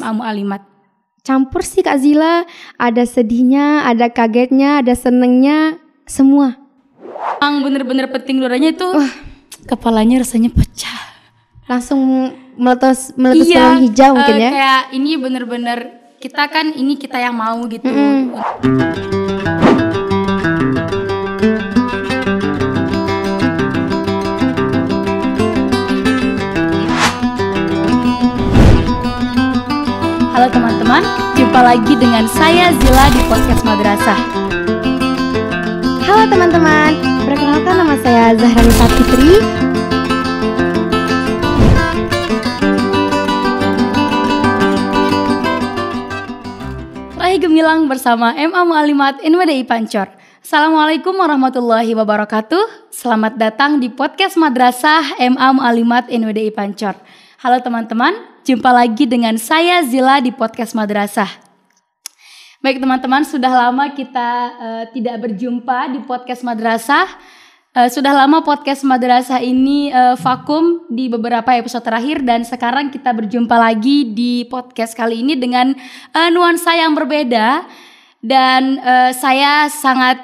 MA Mu'alimat? Campur sih Kak Zila, ada sedihnya, ada kagetnya, ada senengnya, semua. Yang bener-bener penting luarnya itu kepalanya rasanya pecah. Langsung meletus dalam hijau mungkin ya. Kayak ini bener-bener kita kan ini kita yang mau gitu. Halo teman-teman, jumpa lagi dengan saya Zila di podcast Madrasah. Halo teman-teman, perkenalkan nama saya Zahrani Fitri. Raih Gemilang bersama MA Mu'alimat NWDI Pancor. Assalamualaikum warahmatullahi wabarakatuh. Selamat datang di podcast Madrasah MA Mu'alimat NWDI Pancor. Halo teman-teman, jumpa lagi dengan saya Zila di podcast Madrasah. Baik teman-teman, sudah lama kita tidak berjumpa di podcast Madrasah. Sudah lama podcast Madrasah ini vakum di beberapa episode terakhir, dan sekarang kita berjumpa lagi di podcast kali ini dengan nuansa yang berbeda. Dan saya sangat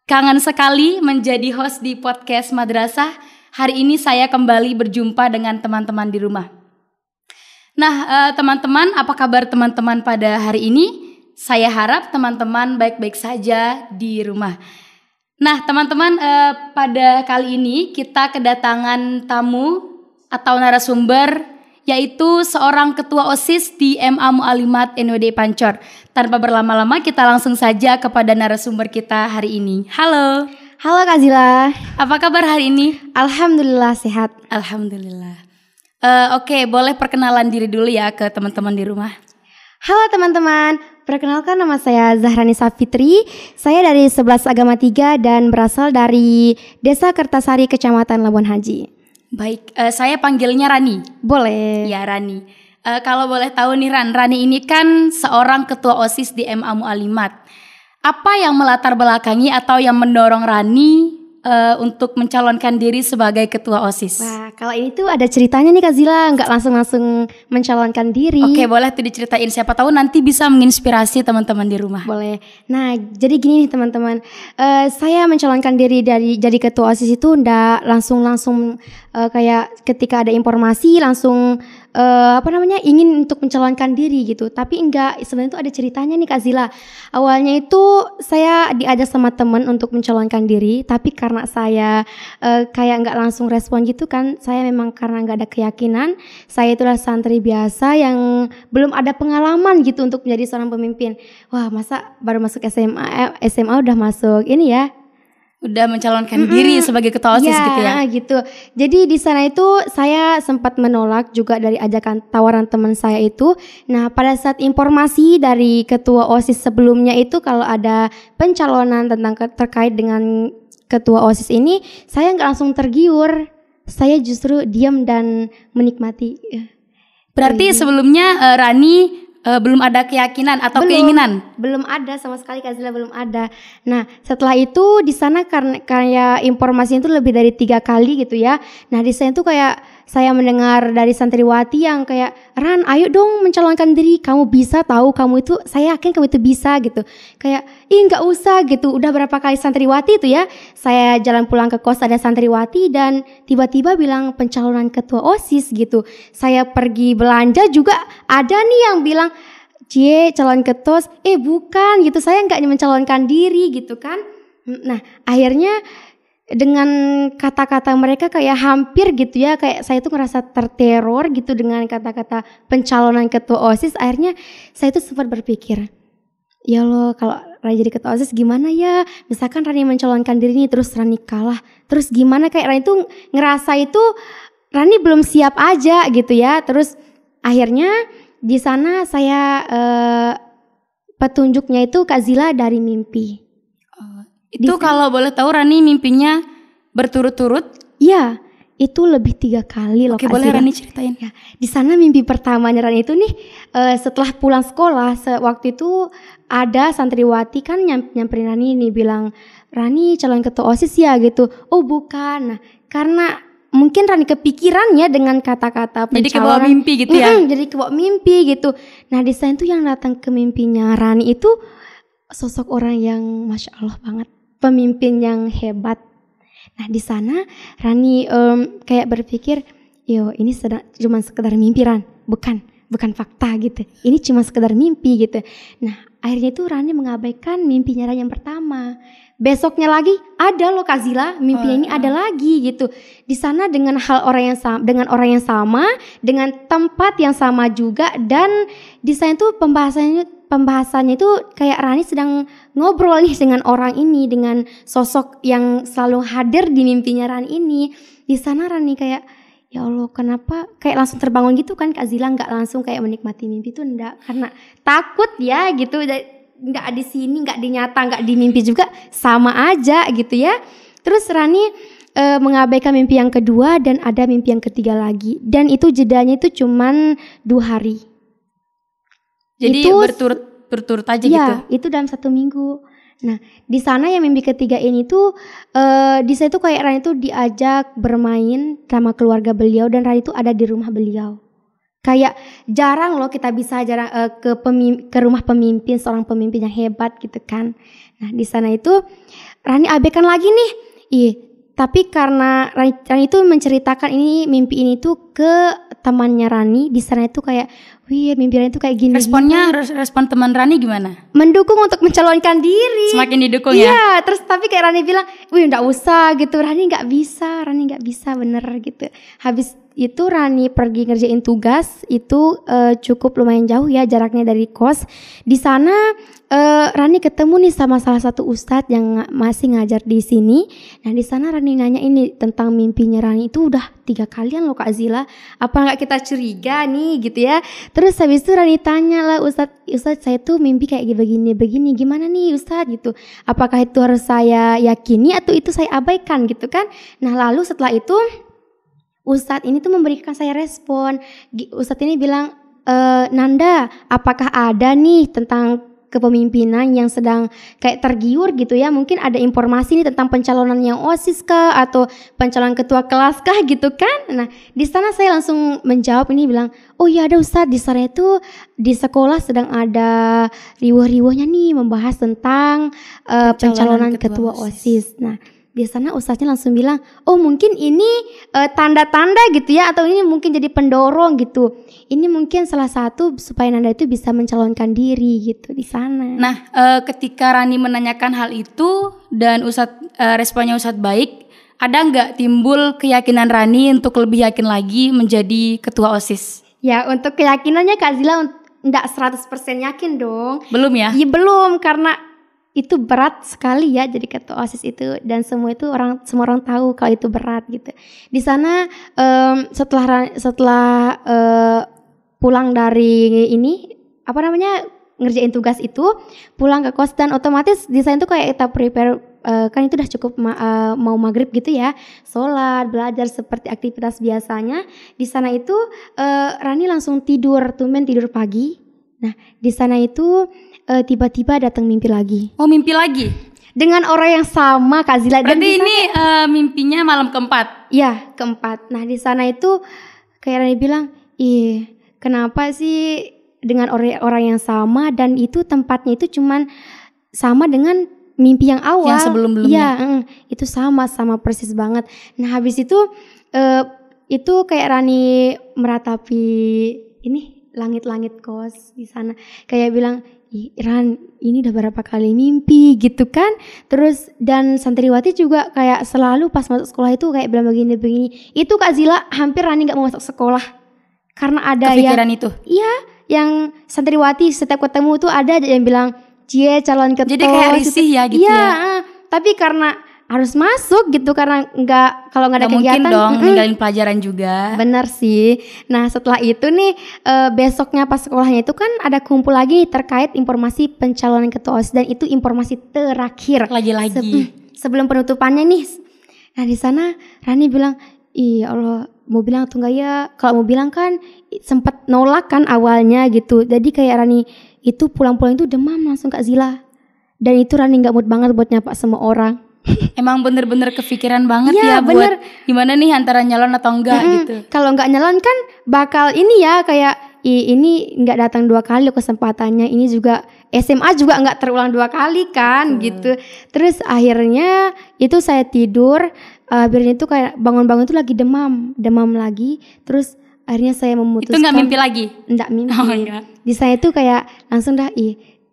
kangen sekali menjadi host di podcast Madrasah. Hari ini saya kembali berjumpa dengan teman-teman di rumah. Nah, teman-teman, apa kabar teman-teman pada hari ini? Saya harap teman-teman baik-baik saja di rumah. Nah, teman-teman, pada kali ini kita kedatangan tamu atau narasumber, yaitu seorang ketua OSIS di MA Mu'alimat NWDI Pancor. Tanpa berlama-lama, kita langsung saja kepada narasumber kita hari ini. Halo. Halo Kak Zila. Apa kabar hari ini? Alhamdulillah sehat. Alhamdulillah. Oke, boleh perkenalan diri dulu ya ke teman-teman di rumah. Halo teman-teman, perkenalkan nama saya Zahrani Fitri. Saya dari 11 Agama 3 dan berasal dari Desa Kertasari, Kecamatan Labuan Haji. Baik, saya panggilnya Rani. Boleh. Ya, Rani. Kalau boleh tahu nih Rani ini kan seorang ketua OSIS di MA Mu'alimat. Apa yang melatar belakangi atau yang mendorong Rani untuk mencalonkan diri sebagai ketua OSIS? Wah, kalau ini tuh ada ceritanya nih Kak Zila, nggak langsung mencalonkan diri. Oke, boleh tuh diceritain, siapa tahu nanti bisa menginspirasi teman-teman di rumah. Boleh. Nah, jadi gini nih teman-teman, saya mencalonkan diri jadi ketua OSIS itu nggak langsung kayak ketika ada informasi langsung ingin untuk mencalonkan diri gitu. Tapi enggak, sebenarnya itu ada ceritanya nih Kak Zila. Awalnya itu saya diajak sama teman untuk mencalonkan diri, tapi karena saya kayak enggak langsung respon gitu kan, saya memang karena enggak ada keyakinan, saya itulah santri biasa yang belum ada pengalaman gitu untuk menjadi seorang pemimpin. Wah, masa baru masuk SMA udah masuk ini ya, udah mencalonkan diri sebagai ketua OSIS gitu ya? Gitu. Jadi di sana itu saya sempat menolak juga dari ajakan tawaran teman saya itu. Nah, pada saat informasi dari ketua OSIS sebelumnya itu kalau ada pencalonan terkait dengan ketua OSIS ini, saya nggak langsung tergiur. Saya justru diam dan menikmati. Berarti sebelumnya Rani belum ada keyakinan atau keinginan? Belum ada sama sekali Kak Zila, belum ada. Nah, setelah itu di sana karena kayak informasi itu lebih dari 3 kali gitu ya. Nah, di sana itu kayak saya mendengar dari santriwati yang kayak, "Ran, ayo dong mencalonkan diri, kamu bisa tahu, kamu itu, saya yakin kamu itu bisa," gitu. Kayak, nggak usah gitu. Udah berapa kali santriwati itu ya, saya jalan pulang ke kos ada santriwati dan tiba-tiba bilang pencalonan ketua OSIS gitu. Saya pergi belanja juga ada nih yang bilang, calon ketua, bukan gitu, saya nggak mencalonkan diri gitu kan. Nah, akhirnya dengan kata-kata mereka kayak hampir gitu ya, kayak saya tuh ngerasa terteror gitu dengan kata-kata pencalonan ketua OSIS. Akhirnya saya tuh sempat berpikir, ya Allah, kalau Rani jadi ketua OSIS gimana ya? Misalkan Rani mencalonkan diri nih terus Rani kalah, terus gimana? Kayak Rani tuh ngerasa itu Rani belum siap aja gitu ya. Terus akhirnya di sana saya petunjuknya itu Kak Zila dari mimpi. Itu kalau boleh tahu Rani mimpinya berturut-turut? Iya, itu lebih 3 kali loh. Oke, boleh Rani ceritain. Ya, di sana mimpi pertamanya Rani itu nih setelah pulang sekolah, waktu itu ada santriwati kan nyamperin Rani nih bilang, "Rani calon ketua OSIS ya?" gitu. "Oh bukan." Nah, karena mungkin Rani kepikiran ya dengan kata-kata pencalonan. Jadi kebawa mimpi gitu ya? Jadi kebawa mimpi gitu. Nah di sana tuh yang datang ke mimpinya Rani itu sosok orang yang Masya Allah banget, pemimpin yang hebat. Nah di sana Rani kayak berpikir, yo ini cuma sekedar mimpi Ran, bukan fakta gitu. Ini cuma sekedar mimpi gitu. Nah akhirnya tuh Rani mengabaikan mimpinya Rani yang pertama. Besoknya lagi ada loh Kak Zila, mimpinya ini ada lagi gitu. Di sana dengan orang yang sama, dengan tempat yang sama juga, dan di sana tuh pembahasannya itu kayak Rani sedang ngobrol nih dengan orang ini, dengan sosok yang selalu hadir di mimpinya Rani ini. Di sana Rani kayak, ya Allah kenapa kayak langsung terbangun gitu kan Kak Zila, nggak langsung kayak menikmati mimpi itu enggak, karena takut ya gitu. Nggak di sini, nggak di nyata, nggak di mimpi juga sama aja gitu ya. Terus Rani mengabaikan mimpi yang kedua dan ada mimpi yang ketiga lagi, dan itu jedanya itu cuman 2 hari. Jadi itu, berturut aja ya, gitu? Itu dalam 1 minggu. Nah di sana yang mimpi ketiga ini tuh di sana tuh kayak Rani tuh diajak bermain sama keluarga beliau, dan Rani tuh ada di rumah beliau. Kayak jarang loh kita bisa ke rumah pemimpin, seorang pemimpin yang hebat gitu kan. Nah di sana itu Rani abaikan lagi nih. Tapi karena Rani itu menceritakan mimpi ini tuh ke temannya Rani. Di sana itu kayak, wih mimpi Rani itu kayak gini. Respon teman Rani gimana? Mendukung untuk mencalonkan diri. Semakin didukung ya? Iya, terus tapi kayak Rani bilang, wih nggak usah gitu. Rani nggak bisa bener gitu. Habis itu Rani pergi ngerjain tugas itu cukup lumayan jauh ya jaraknya dari kos. Di sana Rani ketemu nih sama salah satu ustadz yang masih ngajar di sini. Nah di sana Rani nanya ini tentang mimpinya Rani itu udah 3 kalian loh Kak Zila. Apa nggak kita curiga nih gitu ya? Terus habis itu Rani tanya lah, Ustadz saya tuh mimpi kayak begini gimana nih Ustadz gitu. Apakah itu harus saya yakini atau itu saya abaikan gitu kan? Nah lalu setelah itu Ustadz ini tuh memberikan saya respon. Ustadz ini bilang, Nanda, apakah ada nih tentang kepemimpinan yang sedang kayak tergiur gitu ya? Mungkin ada informasi nih tentang pencalonan yang OSIS kah atau pencalonan ketua kelas kah gitu kan? Nah di sana saya langsung menjawab ini bilang, oh iya ada Ustadz, di sana itu di sekolah sedang ada riuh-riuhnya nih membahas tentang pencalonan ketua OSIS. Nah di sana ustaznya langsung bilang, oh mungkin ini tanda-tanda gitu ya, atau ini mungkin jadi pendorong gitu. Ini mungkin salah satu supaya Nanda itu bisa mencalonkan diri gitu di sana. Nah, ketika Rani menanyakan hal itu dan responnya Ustadz baik, ada nggak timbul keyakinan Rani untuk lebih yakin lagi menjadi ketua OSIS? Ya untuk keyakinannya Kak Zila enggak 100% yakin dong. Belum ya? Iya belum, karena itu berat sekali ya jadi ketua OSIS itu, dan semua orang tahu kalau itu berat gitu. Di sana setelah pulang dari ngerjain tugas itu, pulang ke kos, dan otomatis di sana tuh kayak kita prepare kan itu udah cukup mau maghrib gitu ya, sholat, belajar seperti aktivitas biasanya. Di sana itu Rani langsung tumben tidur pagi. Nah di sana itu tiba-tiba datang mimpi lagi. Oh mimpi lagi? Dengan orang yang sama Kak Zila. Berarti ini mimpinya malam keempat? Iya keempat. Nah di sana itu kayak Rani bilang, kenapa sih dengan orang yang sama, dan itu tempatnya itu cuman sama dengan mimpi yang awal. Yang sebelum-belumnya? Iya itu sama persis banget. Nah habis itu kayak Rani meratapi langit-langit kos di sana, kayak bilang, Ran ini udah berapa kali mimpi gitu kan. Terus dan santriwati juga kayak selalu pas masuk sekolah itu kayak bilang begini. Itu Kak Zila hampir Rani gak mau masuk sekolah karena ada kepikiran itu? Iya, yang santriwati setiap ketemu tuh ada yang bilang, cie calon ketua. Jadi kayak risih ya gitu ya? Tapi karena harus masuk gitu, karena kalau nggak ada kegiatan mungkin dong ninggalin pelajaran juga. Bener sih. Nah setelah itu nih besoknya pas sekolahnya itu kan ada kumpul lagi terkait informasi pencalonan ketua OSIS, dan itu informasi terakhir lagi-lagi sebelum penutupannya nih. Nah di sana Rani bilang, ya Allah mau bilang atau enggak ya? Kalau mau bilang kan sempat nolak kan awalnya gitu. Jadi kayak Rani itu pulang-pulang itu demam langsung Kak Zila, dan itu Rani nggak mood banget buat nyapa semua orang. Emang bener-bener kepikiran banget Iya, ya bener. buat gimana nih antara nyalon atau enggak gitu. Kalau nggak nyalon kan bakal ini ya kayak ini nggak datang 2 kali loh kesempatannya. Ini juga SMA juga nggak terulang 2 kali kan gitu. Terus akhirnya itu saya tidur, akhirnya itu kayak bangun-bangun itu lagi demam lagi. Terus akhirnya saya memutuskan. Itu nggak mimpi lagi? Enggak mimpi. Oh, enggak. Di saya itu kayak langsung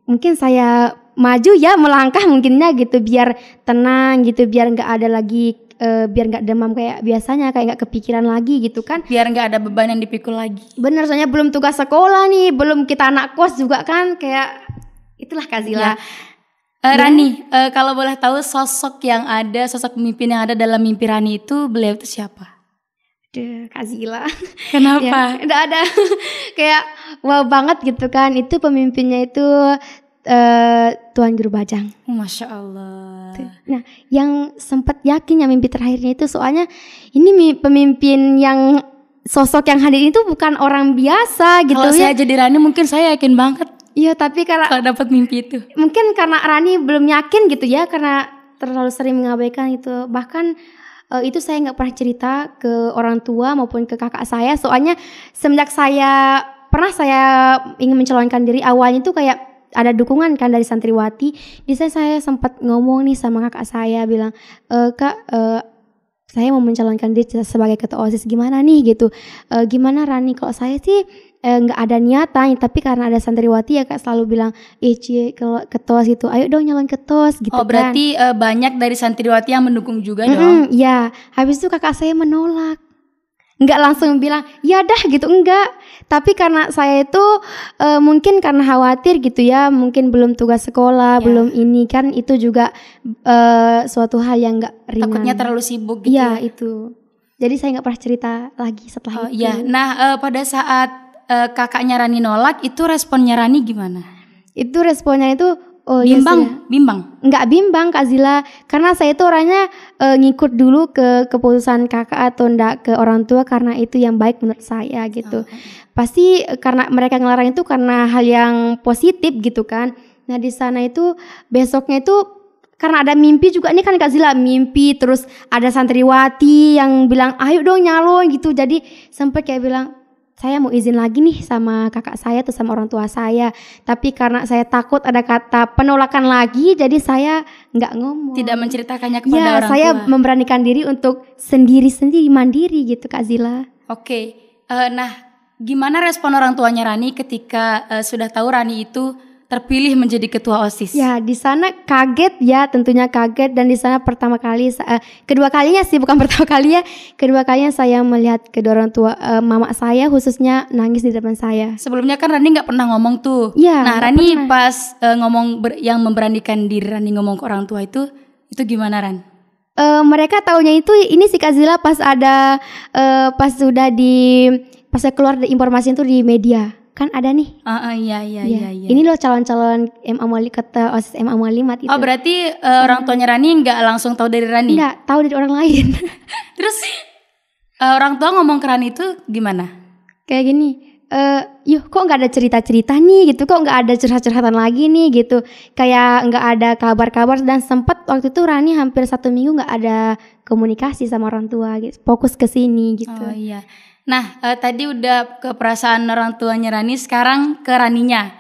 mungkin saya maju ya melangkah mungkinnya gitu biar tenang gitu, biar nggak ada lagi biar nggak demam kayak biasanya, kayak nggak kepikiran lagi gitu kan. Biar nggak ada beban yang dipikul lagi. Bener, soalnya belum tugas sekolah nih, belum kita anak kos juga kan, kayak itulah Kak Zila. Rani, kalau boleh tahu sosok pemimpin yang ada dalam mimpi Rani itu beliau itu siapa? Kak Zila. Kenapa? Udah ada kayak wow banget gitu kan. Itu pemimpinnya itu Tuan Guru Bajang. Masya Allah. Nah, yang sempat yakin yang mimpi terakhirnya itu soalnya ini pemimpin yang sosok yang hadir itu bukan orang biasa gitu. Kalau saya jadi Rani mungkin saya yakin banget. Iya, tapi karena kalau dapat mimpi itu. Mungkin karena Rani belum yakin gitu ya, karena terlalu sering mengabaikan itu. Bahkan itu saya nggak pernah cerita ke orang tua maupun ke kakak saya. Soalnya semenjak saya ingin mencalonkan diri, awalnya itu kayak ada dukungan kan dari santriwati. Di saya sempat ngomong nih sama kakak saya, bilang, Kak, saya mau mencalonkan diri sebagai ketua OSIS, gimana nih gitu. Gimana Rani, kalau saya sih nggak ada niatan, tapi karena ada santriwati ya Kak selalu bilang, Cie kalau ketua gitu, ayo dong nyalon ketua gitu. Oh berarti kan. Banyak dari santriwati yang mendukung juga dong. Ya, habis itu kakak saya menolak. Nggak langsung bilang, ya dah gitu, enggak. Tapi karena saya itu mungkin karena khawatir gitu ya, mungkin belum tugas sekolah, belum ini kan, itu juga suatu hal yang nggak ringan. Takutnya terlalu sibuk gitu. Iya itu. Jadi saya nggak pernah cerita lagi setelah itu. Iya. Nah pada saat kakaknya Rani nolak, itu responnya Rani gimana? Itu responnya itu bimbang? Nggak bimbang Kak Zila, karena saya itu orangnya ngikut dulu ke keputusan kakak atau enggak ke orang tua, karena itu yang baik menurut saya gitu. Pasti karena mereka ngelarang itu karena hal yang positif gitu kan. Nah di sana itu besoknya itu karena ada mimpi juga nih kan Kak Zila, mimpi terus ada santriwati yang bilang ayo dong nyalon gitu. Jadi sampai kayak bilang, saya mau izin lagi nih sama kakak saya atau sama orang tua saya. Tapi karena saya takut ada kata penolakan lagi, jadi saya nggak ngomong. Tidak menceritakannya kepada orang tua. Saya memberanikan diri untuk sendiri mandiri gitu Kak Zila. Oke. Nah, gimana respon orang tuanya Rani ketika sudah tahu Rani itu terpilih menjadi ketua OSIS? Ya, di sana kaget ya, tentunya kaget. Dan di sana kedua kalinya saya melihat kedua orang tua, mama saya khususnya nangis di depan saya. Sebelumnya kan Rani nggak pernah ngomong tuh. Ya, nah Rani pas yang memberanikan diri Rani ngomong ke orang tua itu gimana Ran? Mereka taunya itu ini si Kak Zila pas pas keluar informasi itu di media. Kan ada nih. Iya. Ini loh calon-calon kata OSIS MA Mualimat itu. Oh berarti orang tuanya Rani nggak langsung tahu dari Rani? Nggak, tahu dari orang lain. Terus orang tua ngomong ke Rani itu gimana? Kayak gini, kok nggak ada cerita-cerita nih gitu, kok nggak ada curhat-curhatan lagi nih gitu, kayak nggak ada kabar-kabar. Dan sempat waktu itu Rani hampir 1 minggu nggak ada komunikasi sama orang tua gitu, fokus ke sini gitu. Oh iya. Nah, tadi udah ke perasaan orang tuanya Rani, sekarang ke Raninya.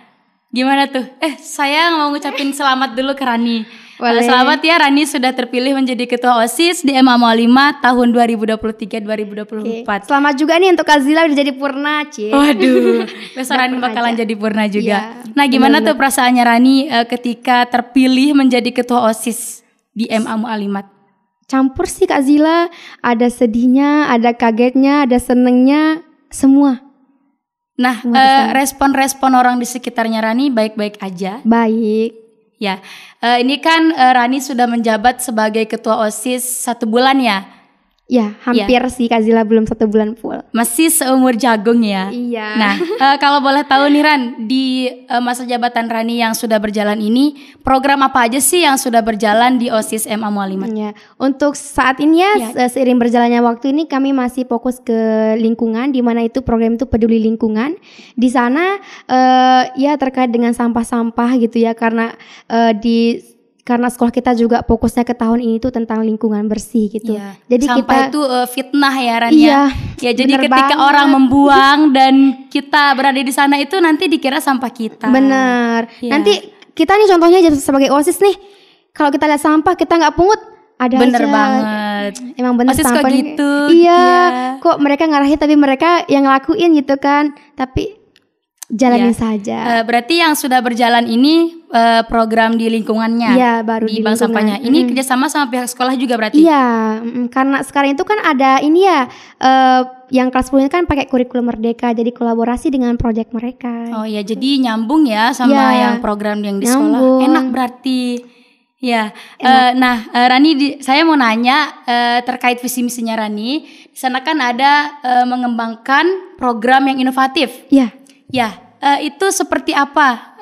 Gimana tuh? Saya mau ngucapin selamat dulu ke Rani. Selamat ya Rani sudah terpilih menjadi ketua OSIS di MA Mualimat tahun 2023-2024. Selamat juga nih untuk Kak Zila udah jadi purna, Cie. Waduh, besok Rani bakalan jadi purna juga. Nah, gimana tuh perasaannya Rani ketika terpilih menjadi ketua OSIS di MA Mualimat? Campur sih Kak Zila, ada sedihnya, ada kagetnya, ada senengnya, semua. Nah, respon-respon orang di sekitarnya Rani baik-baik aja? Baik. Ya, ini kan Rani sudah menjabat sebagai ketua OSIS 1 bulan ya? Ya, hampir sih Kak Zila, belum 1 bulan full. Masih seumur jagung ya? Iya. Nah, kalau boleh tahu nih Ran, di masa jabatan Rani yang sudah berjalan ini, program apa aja sih yang sudah berjalan di OSIS MA Mualimat? Ya, untuk saat ini seiring berjalannya waktu ini kami masih fokus ke lingkungan, di mana itu program itu peduli lingkungan. Di sana terkait dengan sampah-sampah gitu ya, karena di karena sekolah kita juga fokusnya ke tahun ini tuh tentang lingkungan bersih gitu. Iya. Jadi sampah kita itu fitnah ya Ran iya, ya. Jadi bener ketika banget. orang membuang dan kita berada di sana itu nanti dikira sampah kita. Bener. Iya. Nanti kita nih contohnya sebagai OSIS nih, kalau kita lihat sampah kita nggak pungut, ada Bener aja. banget. Emang bener OSIS kok sampah nih. gitu, Iya. gitu ya. Kok mereka ngarahin tapi mereka yang ngelakuin gitu kan. Tapi jalanin Iya. saja. Berarti yang sudah berjalan ini program di lingkungannya. Iya, baru di di bank lingkungan. sampahnya. Ini kerjasama sama pihak sekolah juga berarti. Iya, karena sekarang itu kan ada ini ya, yang kelas 10 ini kan pakai kurikulum merdeka, jadi kolaborasi dengan proyek mereka. Oh ya, jadi nyambung ya sama Iya. yang program yang di sekolah. Nyambung. Enak berarti. Ya, Rani, saya mau nanya terkait visi misinya Rani. Di sana kan ada mengembangkan program yang inovatif. Iya. Ya, itu seperti apa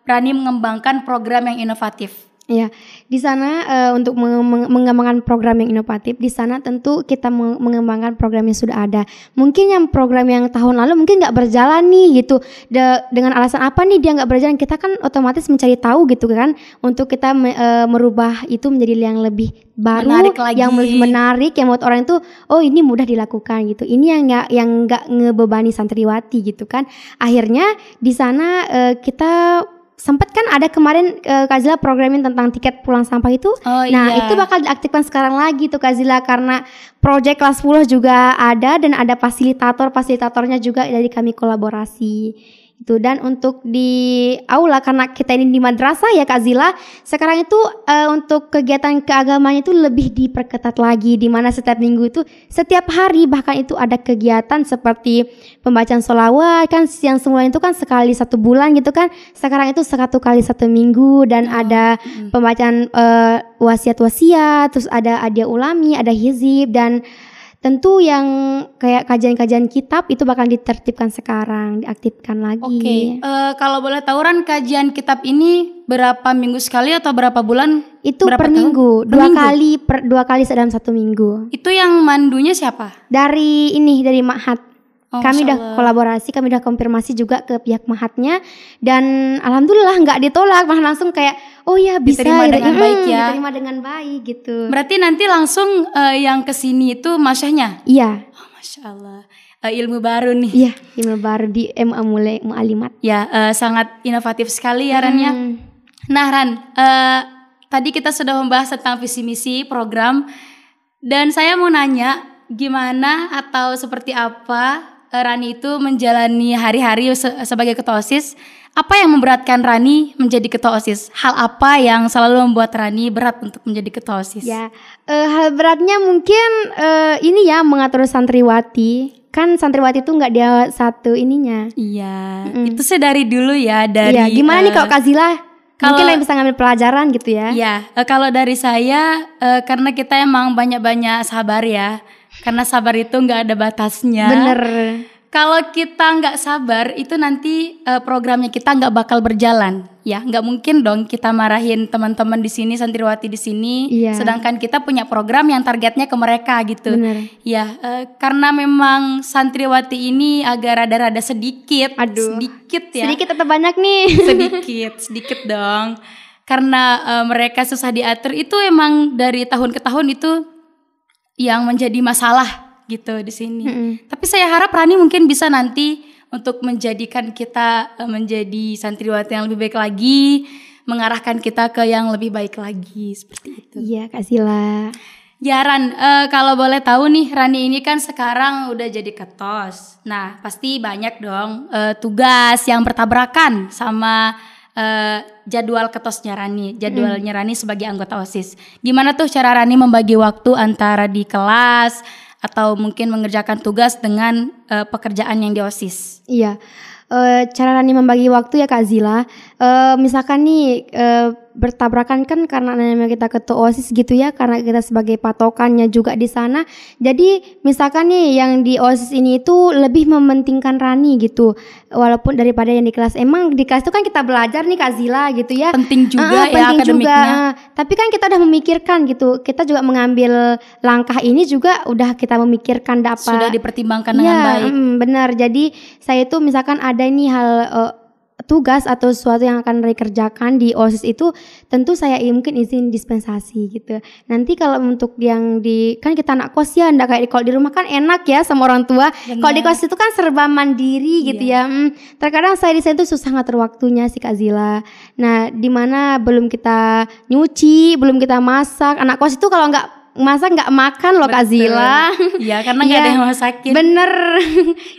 Rani mengembangkan program yang inovatif? Ya, di sana untuk mengembangkan program yang inovatif, di sana tentu kita mengembangkan program yang sudah ada. Mungkin yang program yang tahun lalu mungkin nggak berjalan nih gitu. Dengan alasan apa nih dia nggak berjalan? Kita kan otomatis mencari tahu gitu kan, untuk kita merubah itu menjadi yang lebih baru, Menarik lagi. yang lebih menarik, yang buat orang itu oh ini mudah dilakukan gitu. Ini yang nggak ngebebani santriwati gitu kan. Akhirnya di sana kita sempat kan ada kemarin Kak Zila programin tentang tiket pulang sampah itu. Oh, nah iya. itu bakal diaktifkan sekarang lagi tuh Kak Zila, karena proyek kelas 10 juga ada dan ada fasilitatornya juga dari kami kolaborasi itu. Dan untuk di aula, karena kita ini di madrasah ya Kak Zila, sekarang itu untuk kegiatan keagamaan itu lebih diperketat lagi, di mana setiap minggu itu setiap hari bahkan itu ada kegiatan seperti pembacaan sholawat kan, yang semula itu kan sekali 1 bulan gitu kan, sekarang itu 1 kali 1 minggu, dan ada pembacaan wasiat-wasiat, terus ada hadiah ulami, ada hizib, dan tentu yang kayak kajian-kajian kitab itu bakal ditertibkan sekarang, diaktifkan lagi. Oke, kalau boleh tahu Ran, kajian kitab ini berapa minggu sekali atau berapa bulan? Itu berapa per tahun? minggu, Per minggu? dua kali dalam 1 minggu. Itu yang mandunya siapa? Dari Ma'had. Oh, Kami Masya udah Allah. kolaborasi, kami udah konfirmasi juga ke pihak Ma'hadnya, dan alhamdulillah nggak ditolak, malah langsung kayak oh ya bisa Diterima gitu. dengan baik ya. Diterima dengan baik gitu. Berarti nanti langsung yang kesini itu masyahnya? Iya, Oh, Masya Allah, ilmu baru nih. iya, ilmu baru di MA mulai Mu'alimat. Ya, sangat inovatif sekali ya Ran ya. Nah Ran, tadi kita sudah membahas tentang visi misi program, dan saya mau nanya gimana atau seperti apa Rani itu menjalani hari-hari sebagai ketua OSIS. Apa yang memberatkan Rani menjadi ketua OSIS? Hal apa yang selalu membuat Rani berat untuk menjadi ketua OSIS? Ya, hal beratnya mungkin ini ya, mengatur santriwati. Kan santriwati itu nggak dia satu ininya. Iya, itu saya dari dulu ya, dari Iya, gimana nih kalau Kak Zila? kalau- Mungkin yang bisa ngambil pelajaran gitu ya. Iya, kalau dari saya karena kita emang banyak-banyak sabar ya. Karena sabar itu nggak ada batasnya. Bener. Kalau kita nggak sabar, itu nanti programnya kita nggak bakal berjalan. Ya, nggak mungkin dong kita marahin teman-teman di sini, santriwati di sini, Iya. sedangkan kita punya program yang targetnya ke mereka gitu. Bener. Ya, karena memang santriwati ini agak rada-rada sedikit, Aduh. sedikit ya. Sedikit atau banyak nih? sedikit dong. Karena mereka susah diatur, itu emang dari tahun ke tahun itu yang menjadi masalah gitu di sini. Tapi saya harap Rani mungkin bisa nanti untuk menjadikan kita menjadi santriwati yang lebih baik lagi, mengarahkan kita ke yang lebih baik lagi seperti itu. Iya Kak Zila. Ya Ran, kalau boleh tahu nih, Rani ini kan sekarang udah jadi ketos. Nah, pasti banyak dong tugas yang bertabrakan sama jadwal ketosnya Rani, jadwalnya Rani sebagai anggota OSIS. Gimana tuh cara Rani membagi waktu antara di kelas atau mungkin mengerjakan tugas dengan pekerjaan yang di OSIS? Iya. Cara Rani membagi waktu ya Kak Zila. Misalkan nih bertabrakan kan karena namanya kita ketua OSIS gitu ya, karena kita sebagai patokannya juga di sana. Jadi misalkan nih yang di OSIS ini itu lebih mementingkan Rani gitu, walaupun daripada yang di kelas. Emang di kelas itu kan kita belajar nih Kak Zila gitu ya, Penting juga ya penting akademiknya. juga. Tapi kan kita udah memikirkan gitu, kita juga mengambil langkah ini juga udah kita memikirkan Sudah dipertimbangkan dengan Iya, baik. benar. Jadi saya itu misalkan ada ini hal tugas atau sesuatu yang akan dikerjakan di OSIS itu tentu saya mungkin izin dispensasi gitu. Nanti kalau untuk yang kan kita anak kos ya, enggak kayak kalau di rumah kan enak ya sama orang tua. Kalau di kos itu kan serba mandiri gitu ya. Terkadang saya di sana tuh susah ngatur waktunya sih Kak Zila. Nah, dimana belum kita nyuci, belum kita masak. Anak kos itu kalau nggak masak nggak makan loh Kak Zila. Ya karena nggak ada yang masakin. Bener.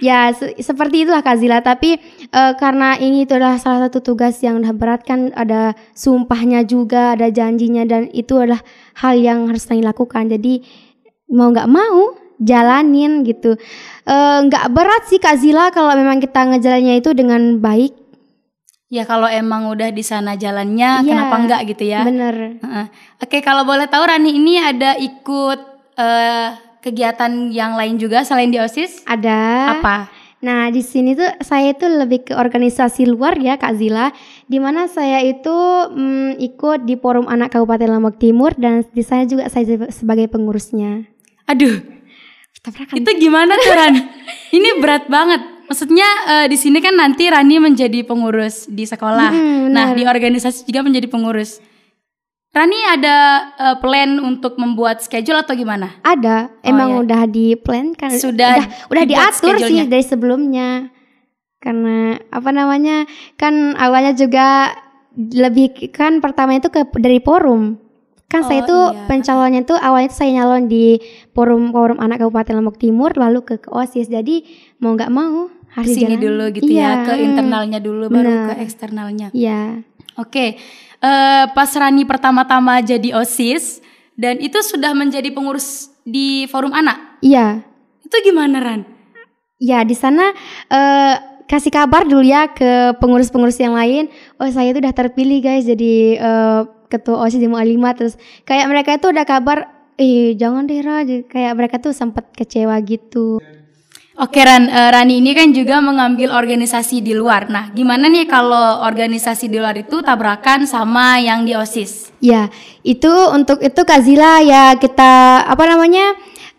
Ya seperti itulah Kak Zila. Tapi karena ini itu adalah salah satu tugas yang udah berat kan, ada sumpahnya juga, ada janjinya, dan itu adalah hal yang harus kami lakukan. Jadi mau nggak mau jalanin gitu. Nggak berat sih Kak Zila kalau memang kita ngejalannya itu dengan baik. Ya kalau emang udah di sana jalannya, kenapa enggak gitu ya? Bener. Oke, kalau boleh tahu Rani ini ada ikut kegiatan yang lain juga selain di OSIS? Ada. Apa? Nah di sini tuh saya itu lebih ke organisasi luar ya Kak Zila, di mana saya itu ikut di Forum Anak Kabupaten Lombok Timur, dan di sana juga saya sebagai pengurusnya. Aduh, itu gimana tuh Ran? Ini berat banget. Maksudnya di sini kan nanti Rani menjadi pengurus di sekolah. Nah di organisasi juga menjadi pengurus. Rani ada plan untuk membuat schedule atau gimana? Ada, emang udah di plan kan. Udah diatur sih dari sebelumnya. Karena apa namanya, kan awalnya juga lebih kan pertama itu dari forum. Kan saya tuh pencalonnya tuh awalnya tuh saya nyalon di forum Anak Kabupaten Lombok Timur, lalu ke OSIS. Jadi mau nggak mau harus sini dulu gitu ya, ke internalnya dulu baru ke eksternalnya. Iya. Oke. Pas Rani pertama-tama jadi OSIS dan itu sudah menjadi pengurus di Forum Anak. Iya. Itu gimana Ran? Ya di sana kasih kabar dulu ya ke pengurus-pengurus yang lain. Oh saya itu udah terpilih guys jadi ketua OSIS di Mu'alimat. Terus kayak mereka itu udah kabar, jangan deh Ra, kayak mereka tuh sempat kecewa gitu. Oke Rani ini kan juga mengambil organisasi di luar. Nah gimana nih kalau organisasi di luar itu tabrakan sama yang di OSIS? Ya itu untuk itu Kak Zila ya, kita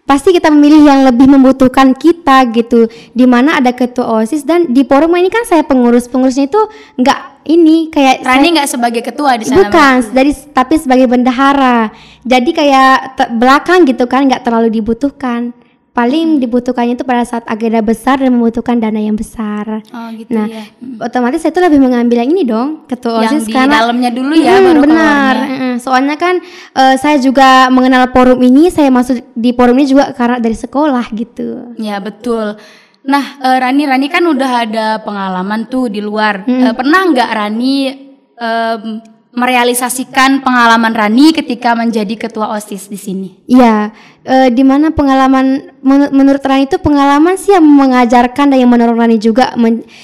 pasti kita memilih yang lebih membutuhkan kita gitu. Dimana ada ketua OSIS, dan di forum ini kan saya pengurusnya itu nggak ini kayak Rani nggak sebagai ketua di sana? Bukan, tapi sebagai bendahara. Jadi kayak belakang gitu kan, nggak terlalu dibutuhkan. Paling dibutuhkannya itu pada saat agenda besar dan membutuhkan dana yang besar. Oh gitu nah, ya. Otomatis saya itu lebih mengambil yang ini dong, ketua OSIS, yang di karena dalamnya dulu ya baru benar. Soalnya kan saya juga mengenal forum ini, saya masuk di forum ini juga karena dari sekolah gitu. Ya betul. Nah Rani kan udah ada pengalaman tuh di luar. Pernah nggak Rani merealisasikan pengalaman Rani ketika menjadi ketua OSIS di sini? Iya, di mana pengalaman menurut Rani itu pengalaman sih yang mengajarkan dan yang menurut Rani juga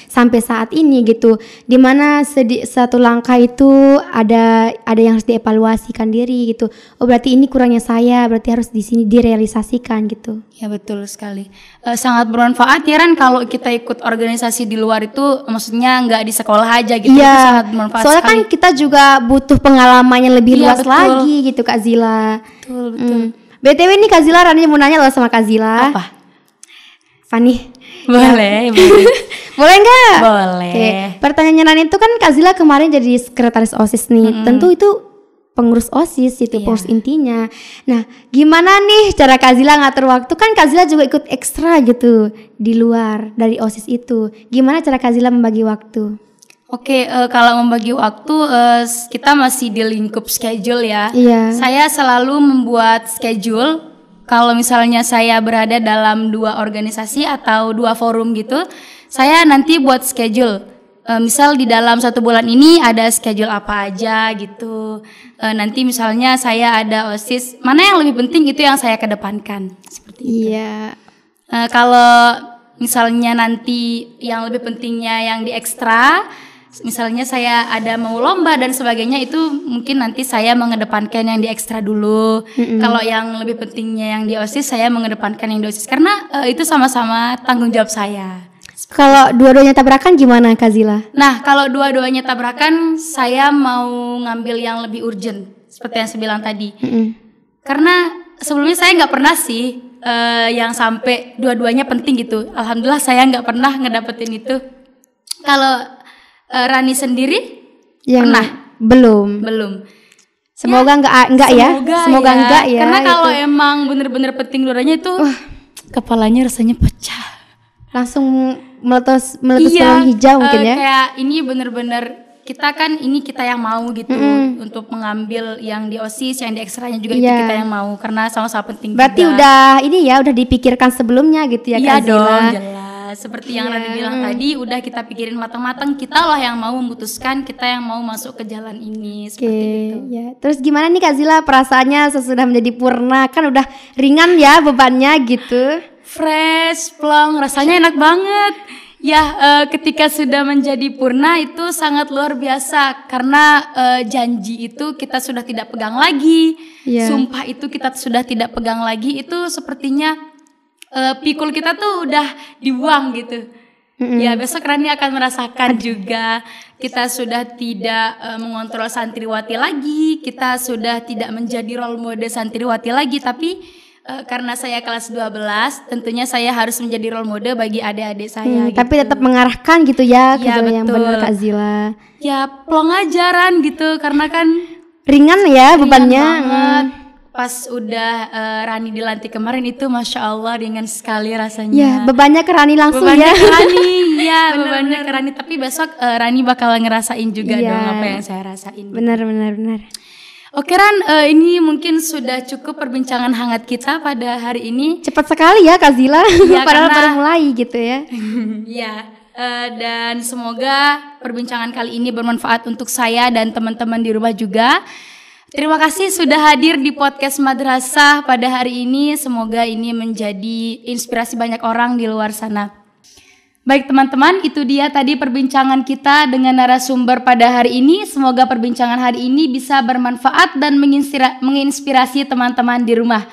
sampai saat ini gitu. Di mana satu langkah itu ada yang harus dievaluasikan diri gitu. Oh berarti ini kurangnya saya, berarti harus di sini direalisasikan gitu. Ya betul sekali. Sangat bermanfaat ya Ran kalau kita ikut organisasi di luar itu, maksudnya nggak di sekolah aja gitu. Iya, itu sangat bermanfaat soalnya sekali. Kan kita juga butuh pengalaman yang lebih luas lagi gitu Kak Zila. Betul. BTW nih Kak Zila, Rani mau nanya loh sama Kak Zila. Apa? Fani. Boleh. Boleh nggak? Boleh. Oke. Pertanyaannya Rani itu kan Kak Zila kemarin jadi sekretaris OSIS nih. Tentu itu pengurus OSIS itu pengurus intinya. Nah, gimana nih cara Kak Zila ngatur waktu? Kan Kak Zila juga ikut ekstra gitu di luar dari OSIS itu. Gimana cara Kak Zila membagi waktu? Oke, kalau membagi waktu kita masih di lingkup schedule ya. Iya. Saya selalu membuat schedule. Kalau misalnya saya berada dalam 2 organisasi atau 2 forum gitu, saya nanti buat schedule. Misal di dalam 1 bulan ini ada schedule apa aja gitu. Nanti misalnya saya ada OSIS, mana yang lebih penting itu yang saya kedepankan. Seperti itu. Iya. Kalau misalnya nanti yang lebih pentingnya yang di ekstra, misalnya saya ada mau lomba dan sebagainya, itu mungkin nanti saya mengedepankan yang di ekstra dulu. Kalau yang lebih pentingnya yang di OSIS, saya mengedepankan yang di OSIS karena itu sama-sama tanggung jawab saya. Kalau dua-duanya tabrakan gimana Kak Zila? Nah kalau dua-duanya tabrakan, saya mau ngambil yang lebih urgent seperti yang saya bilang tadi. Karena sebelumnya saya nggak pernah sih yang sampai dua-duanya penting gitu. Alhamdulillah saya nggak pernah ngedapetin itu. Kalau Rani sendiri Yang pernah? belum. Semoga enggak ya. Semoga ya. enggak ya. Karena kalau emang bener-bener peting udara itu kepalanya rasanya pecah. Langsung meletus peluru hijau mungkin ya. Kayak ini bener-bener kita yang mau gitu untuk mengambil yang di OSIS, yang di ekstranya juga itu kita yang mau karena sama-sama penting. Berarti juga. udah dipikirkan sebelumnya gitu ya Kak Zila. Iya dong, jelas. Seperti yang Rani bilang tadi, udah kita pikirin matang-matang, kita loh yang mau memutuskan, kita yang mau masuk ke jalan ini seperti itu. Ya. Terus gimana nih Kak Zila perasaannya sesudah menjadi purna? Kan udah ringan ya bebannya gitu. Fresh, plong, rasanya enak banget. Ya, ketika sudah menjadi purna itu sangat luar biasa karena janji itu kita sudah tidak pegang lagi, sumpah itu kita sudah tidak pegang lagi. Itu sepertinya pikul kita tuh udah dibuang gitu. Ya, besok Rani akan merasakan juga kita sudah tidak mengontrol santriwati lagi, kita sudah tidak menjadi role model santriwati lagi, tapi karena saya kelas 12, tentunya saya harus menjadi role model bagi adik-adik saya gitu. Tapi tetap mengarahkan gitu ya ke jalan yang betul. benar Kak Zila. Ya plong ajaran gitu karena kan ringan ya bebannya. Banget. Pas udah Rani dilantik kemarin itu Masya Allah ringan sekali rasanya. Ya bebannya ke Rani langsung bebannya ya. Ke Rani, ya bebannya ke Rani. Tapi besok Rani bakal ngerasain juga dong apa yang saya rasain. Benar. Oke Ran, ini mungkin sudah cukup perbincangan hangat kita pada hari ini. Cepat sekali ya Kak Zila, padahal baru mulai gitu ya. Ya, dan semoga perbincangan kali ini bermanfaat untuk saya dan teman-teman di rumah juga. Terima kasih sudah hadir di podcast Madrasah pada hari ini. Semoga ini menjadi inspirasi banyak orang di luar sana. Baik teman-teman, itu dia tadi perbincangan kita dengan narasumber pada hari ini. Semoga perbincangan hari ini bisa bermanfaat dan menginspirasi teman-teman di rumah.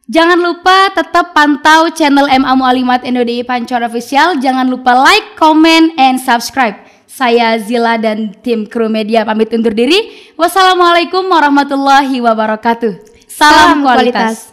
Jangan lupa tetap pantau channel MA Mualimat NWDI Pancor Official. Jangan lupa like, comment, and subscribe. Saya Zila dan tim kru media pamit undur diri. Wassalamualaikum warahmatullahi wabarakatuh. Salam kualitas.